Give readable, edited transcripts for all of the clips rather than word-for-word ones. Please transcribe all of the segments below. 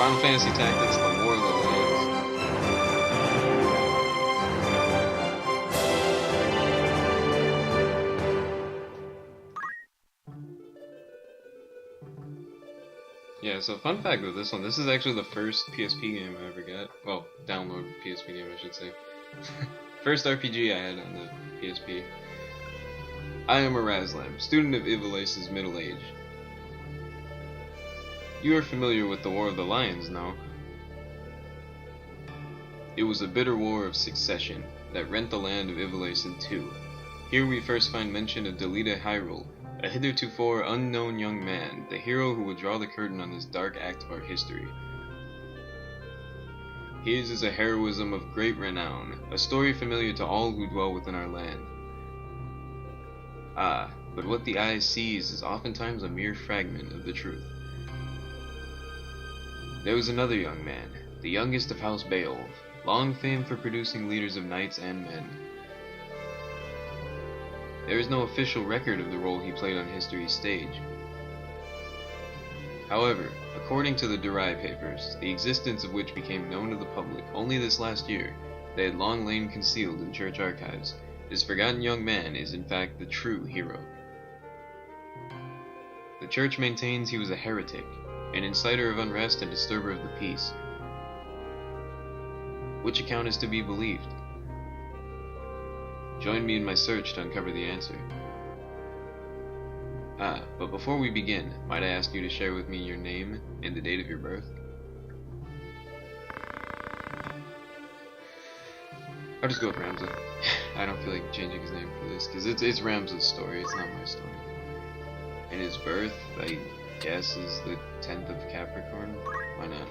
Final Fantasy Tactics: The War of the Lands. Yeah, so fun fact with this one, this is actually the first PSP game I ever got. Well, download PSP game, I should say. First RPG I had on the PSP. I am a Razlam, student of Ivalice's middle age. You are familiar with the War of the Lions, no? It was a bitter war of succession that rent the land of Ivalice in two. Here we first find mention of Delita Hyrule, a hitherto unknown young man, the hero who will draw the curtain on this dark act of our history. His is a heroism of great renown, a story familiar to all who dwell within our land. Ah, but what the eye sees is oftentimes a mere fragment of the truth. There was another young man, the youngest of House Beoulve, long famed for producing leaders of knights and men. There is no official record of the role he played on history's stage. However, according to the Durai papers, the existence of which became known to the public only this last year, they had long lain concealed in church archives, this forgotten young man is in fact the true hero. The church maintains he was a heretic, an inciter of unrest and disturber of the peace. Which account is to be believed? Join me in my search to uncover the answer. Ah, but before we begin, might I ask you to share with me your name and the date of your birth? I'll just go with Ramza. I don't feel like changing his name for this, because it's Ramza's story, it's not my story. And his birth, I guess, is the 10th of Capricorn? Why not?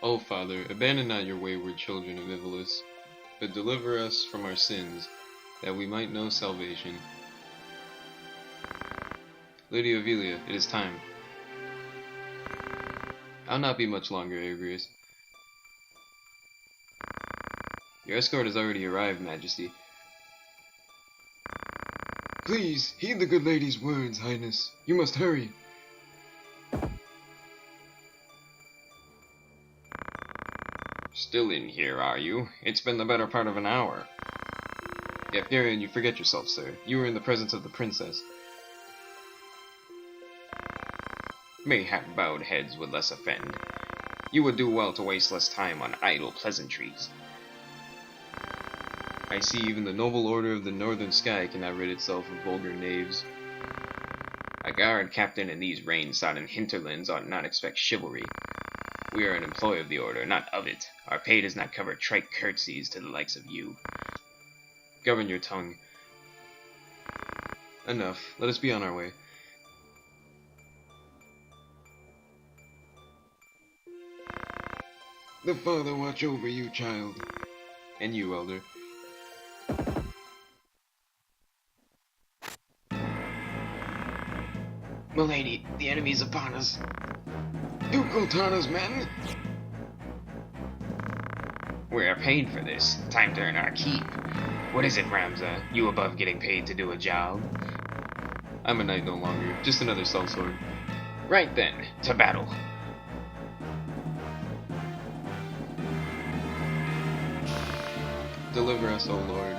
O Father, abandon not your wayward children of Ivolus, but deliver us from our sins, that we might know salvation. Lady Ovelia, it is time. I'll not be much longer, Agrias. Your escort has already arrived, Majesty. Please, heed the good lady's words, Highness. You must hurry. Still in here, are you? It's been the better part of an hour. Gafgarian, you forget yourself, sir. You were in the presence of the princess. Mayhap bowed heads would less offend. You would do well to waste less time on idle pleasantries. I see even the noble order of the northern sky cannot rid itself of vulgar knaves. A guard captain in these rain-sodden hinterlands ought not expect chivalry. We are an employee of the order, not of it. Our pay does not cover trite curtsies to the likes of you. Govern your tongue. Enough. Let us be on our way. The Father watch over you, child. And you, Elder. Milady, the enemy is upon us. Duke Goltana's men? We are paid for this. Time to earn our keep. What is it, Ramza? You above getting paid to do a job? I'm a knight no longer. Just another sellsword. Right then, to battle. Deliver us, O Lord.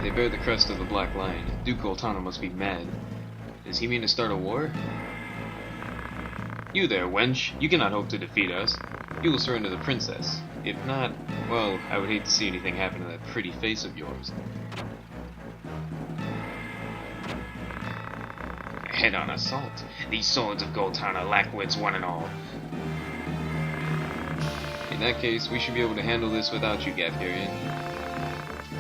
They bear the crest of the Black Lion. Duke Goltana must be mad. Does he mean to start a war? You there, wench. You cannot hope to defeat us. You will surrender the princess. If not, well, I would hate to see anything happen to that pretty face of yours. Head-on assault. These swords of Goltana lack wits one and all. In that case, we should be able to handle this without you, Gafgarian.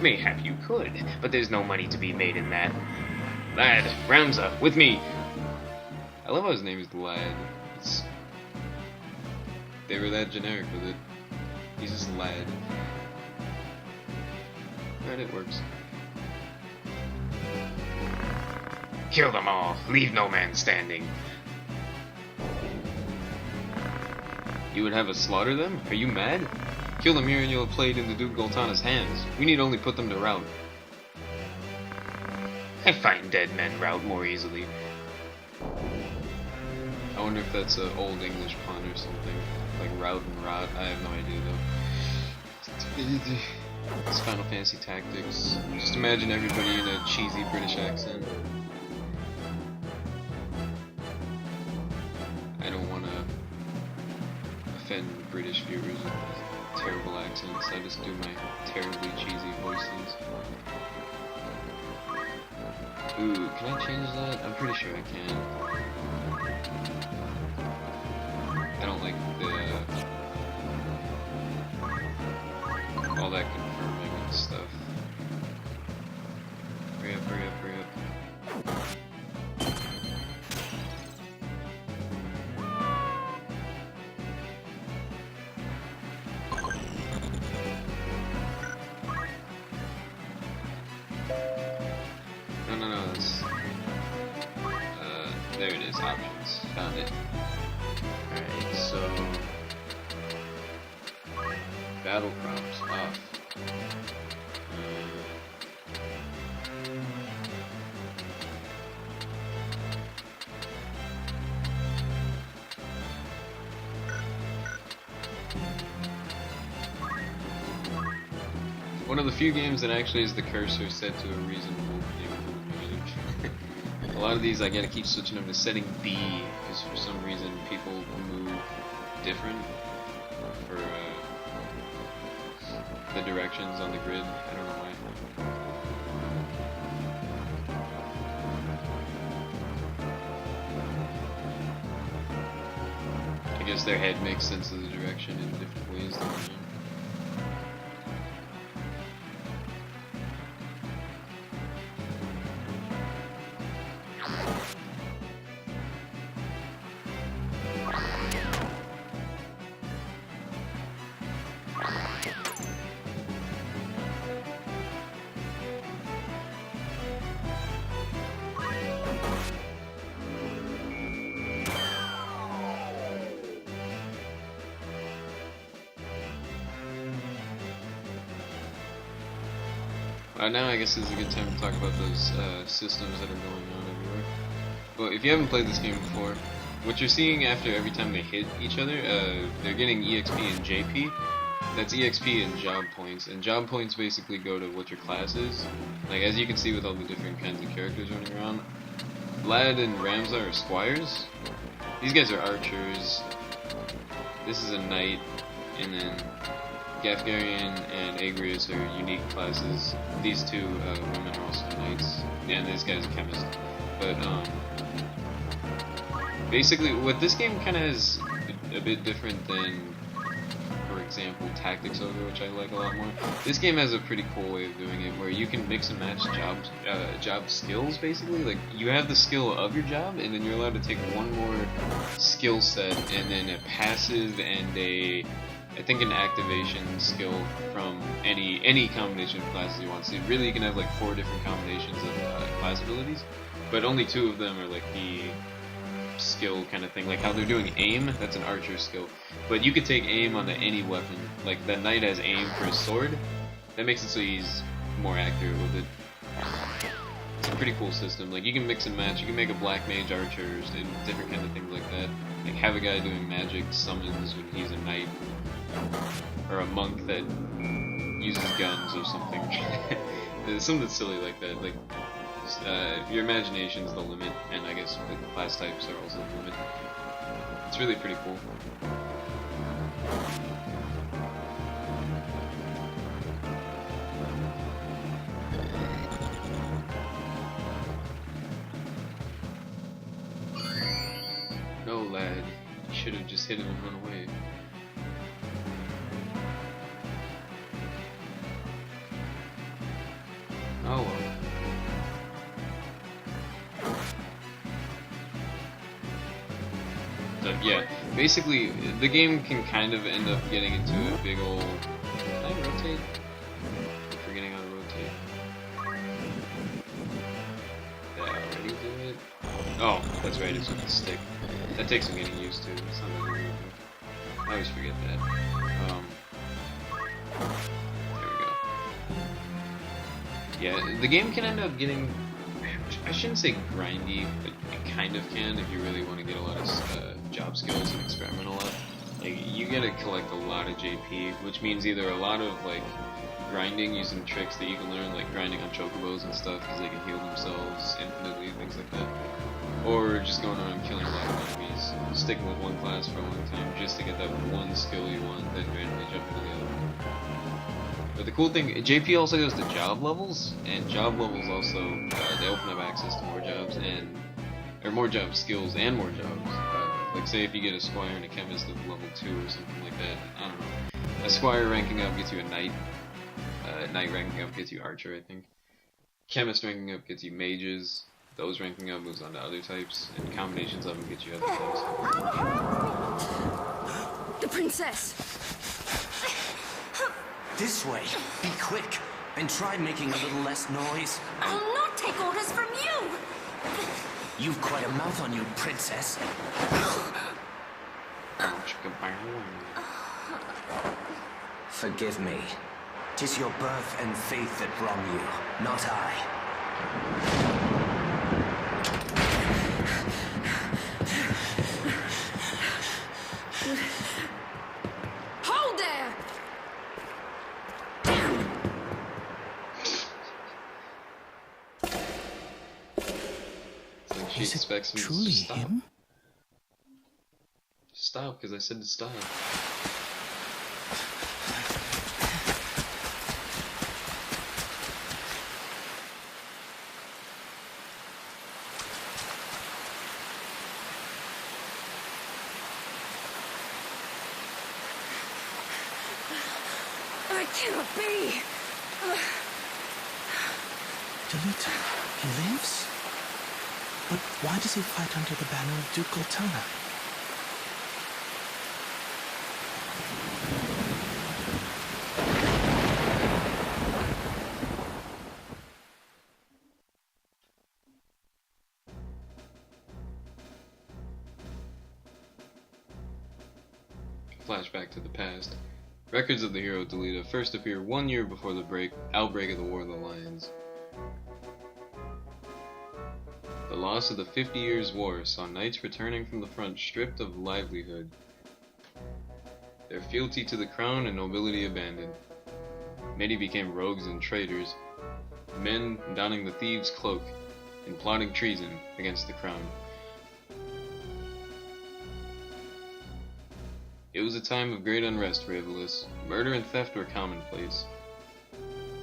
Mayhap you could, but there's no money to be made in that. Lad, Ramza, with me! I love how his name is Lad. They were that generic with it. He's just Lad. Alright, it works. Kill them all. Leave no man standing. You would have us slaughter them? Are you mad? Kill them here and you'll have played into Duke Goltana's hands. We need only put them to rout. I find dead men rout more easily. I wonder if that's an old English pun or something. Like rout and rot. I have no idea though. It's Final Fantasy Tactics. Just imagine everybody in a cheesy British accent. I don't want to offend British viewers with terrible accents. I just do my terribly cheesy voices. Ooh, can I change that? I'm pretty sure I can. I don't like all that confirming and stuff. Hurry up, hurry up, hurry up. No, it's... there it is, options. Found it. Alright, so... battle prompts off. One of the few games that actually has the cursor set to a reasonable neighborhood. A lot of these I gotta keep switching them to setting B because for some reason people move different for the directions on the grid. I don't know why. guess their head makes sense of the direction in different ways. Now I guess is a good time to talk about those systems that are going on everywhere. Well, if you haven't played this game before, what you're seeing after every time they hit each other, they're getting EXP and JP. That's EXP and job points, and job points basically go to what your class is. Like, as you can see with all the different kinds of characters running around, Vlad and Ramza are squires. These guys are archers. This is a knight, and then Gafgarian and Agrias are unique classes. These two women are also knights, and this guy's a chemist. But basically, what this game kind of is a bit different than, for example, Tactics Ogre, which I like a lot more. This game has a pretty cool way of doing it, where you can mix and match job skills. Basically, like you have the skill of your job, and then you're allowed to take one more skill set, and then a passive and I think an activation skill from any combination of classes you want. So really you can have like 4 different combinations of class abilities, but only 2 of them are like the skill kind of thing. Like how they're doing aim, that's an archer skill. But you could take aim onto any weapon. Like that knight has aim for his sword. That makes it so he's more accurate with it. It's a pretty cool system. Like you can mix and match. You can make a black mage archer and different kind of things like that. Like have a guy doing magic summons when he's a knight. Or a monk that uses guns or something. Something silly like that. Like, your imagination's the limit, and I guess the class types are also the limit. It's really pretty cool. No, lad. You should have just hit him and run away. Oh well. So yeah, basically the game can kind of end up getting into a big old... Can I rotate? I'm forgetting how to rotate. Did I already do it? Oh, that's right, it's with the stick. That takes some getting used to. It's not really weird. I always forget that. Yeah, the game can end up getting, I shouldn't say grindy, but it kind of can if you really want to get a lot of job skills and experiment a lot. Like, you gotta collect a lot of JP, which means either a lot of, like, grinding using tricks that you can learn, like grinding on chocobos and stuff, because they can heal themselves infinitely, things like that. Or just going around killing a lot of enemies, sticking with one class for a long time just to get that one skill you want, then randomly jump to the other. But the cool thing, JP also goes to job levels, and job levels also, they open up access to more jobs, or more job skills and more jobs. Like say if you get a squire and a chemist of level 2 or something like that, I don't know. A squire ranking up gets you a knight, knight ranking up gets you archer, I think. Chemist ranking up gets you mages, those ranking up moves on to other types, and combinations of them get you other things. The princess! This way. Be quick. And try making a little less noise. I'll not take orders from you! You've quite a mouth on you, princess. Forgive me. 'Tis your birth and faith that wrong you, not I. Hold there! It's like she expects him truly to stop. him? Stop, because I said to stop. cannot be. Delita, he lives? But why does he fight under the banner of Duke Goltana? Flashback to the past. Records of the hero Delita first appear 1 year before the outbreak of the War of the Lions. The loss of the 50 Years' War saw knights returning from the front stripped of livelihood, their fealty to the crown and nobility abandoned. Many became rogues and traitors, men donning the thieves' cloak and plotting treason against the crown. It was a time of great unrest for Ivalice. Murder and theft were commonplace.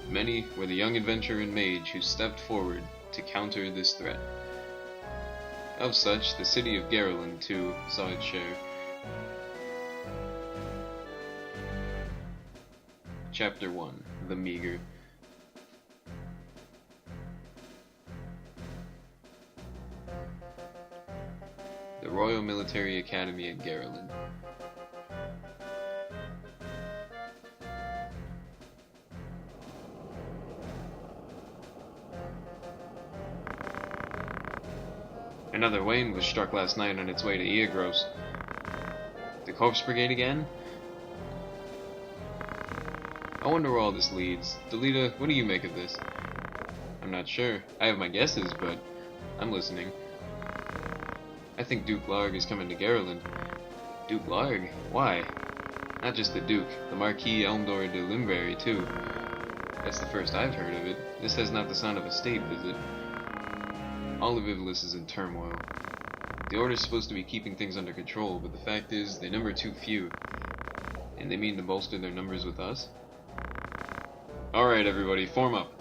Many were the young adventurer and mage who stepped forward to counter this threat. Of such, the city of Garland, too, saw its share. Chapter 1. The Meager. The Royal Military Academy at Garland. Another Wayne was struck last night on its way to Agrias. The Corpse Brigade again? I wonder where all this leads. Delita, what do you make of this? I'm not sure. I have my guesses, but I'm listening. I think Duke Larg is coming to Garland. Duke Larg? Why? Not just the Duke, the Marquis Elmdor de Limberry, too. That's the first I've heard of it. This has not the sound of a state visit. All of Ivalice is in turmoil. The Order's supposed to be keeping things under control, but the fact is, they number too few. And they mean to bolster their numbers with us? Alright everybody, form up.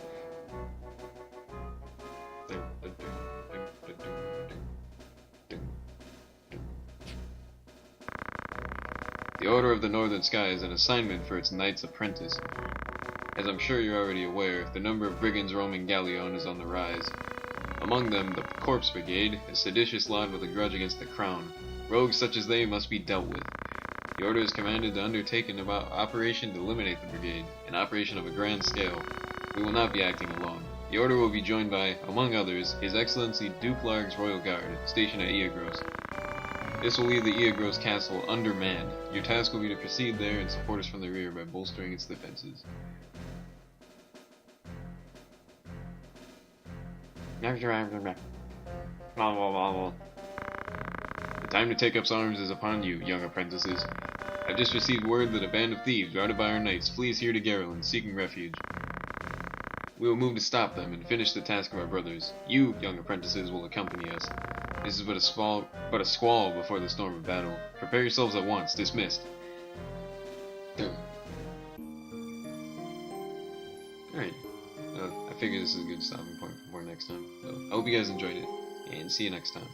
The Order of the Northern Sky is an assignment for its Knights Apprentice. As I'm sure you're already aware, the number of brigands roaming Galleon is on the rise. Among them, the Corpse Brigade, a seditious lot with a grudge against the Crown. Rogues such as they must be dealt with. The Order is commanded to undertake an operation to eliminate the Brigade, an operation of a grand scale. We will not be acting alone. The Order will be joined by, among others, His Excellency Duke Larg's Royal Guard, stationed at Agrias. This will leave the Agrias castle undermanned. Your task will be to proceed there and support us from the rear by bolstering its defenses. The time to take up arms is upon you, young apprentices. I've just received word that a band of thieves routed by our knights flees here to Garland, seeking refuge. We will move to stop them and finish the task of our brothers. You, young apprentices, will accompany us. This is but a squall before the storm of battle. Prepare yourselves at once. Dismissed. Alright. I figure this is a good stopping point for next time. So, I hope you guys enjoyed it, and see you next time.